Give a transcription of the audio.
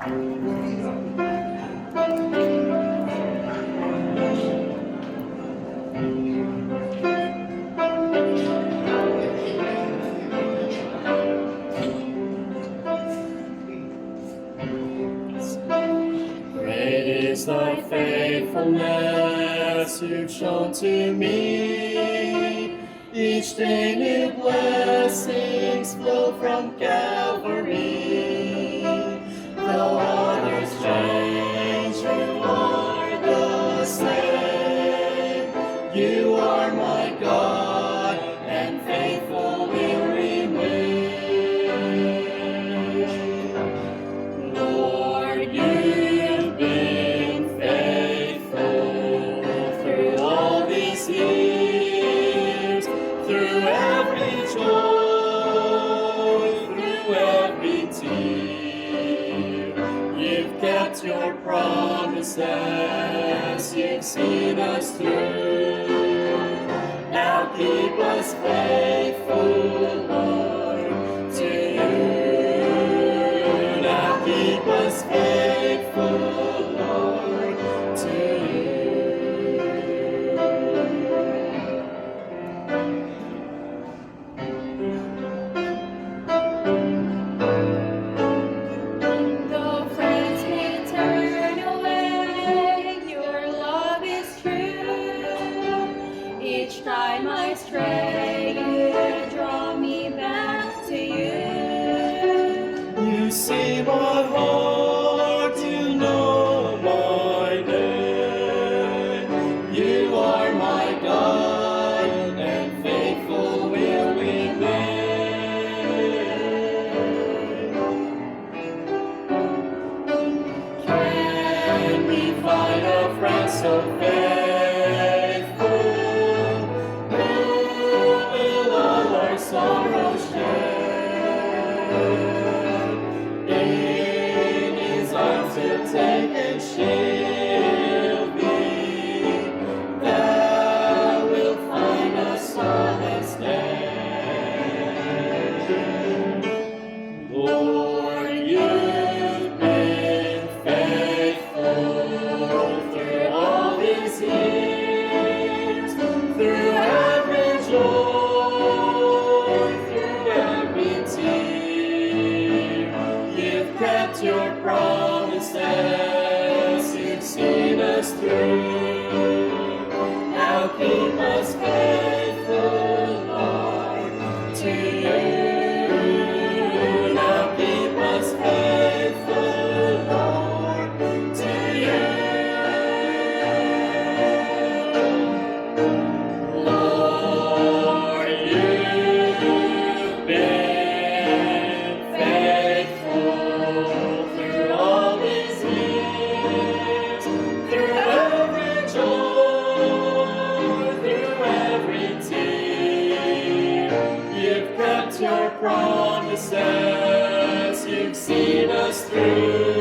Great is thy faithfulness you've shown to me. Each day new blessings flow from Calvary. Though others change, you are the same. You are my God, and faithful will remain. Lord, you've been faithful through all these years, through every joy, through every tear. You've kept your promises, you've seen us through. Now keep us faithful, Lord, to you. Now keep us faithful, Lord, to Though friends may turn away, your love is true. Each time I stray, you draw me back to you. You see my heart, you know my name. You are my God, and faithful will remain. Can we find a friend so faithful, who will all our sorrows share? In his arms he'll take and shield me. That will find us solace there. Lord, you've been faithful through all these years, through every joy, through every tear. You've kept your promises, you've seen us through. Now keep us faithful, Lord, to you. Now keep us faithful, Lord, to you. Lord, you've been faithful through all these years, through every joy, through every tear. You've kept your promises, you've seen us through.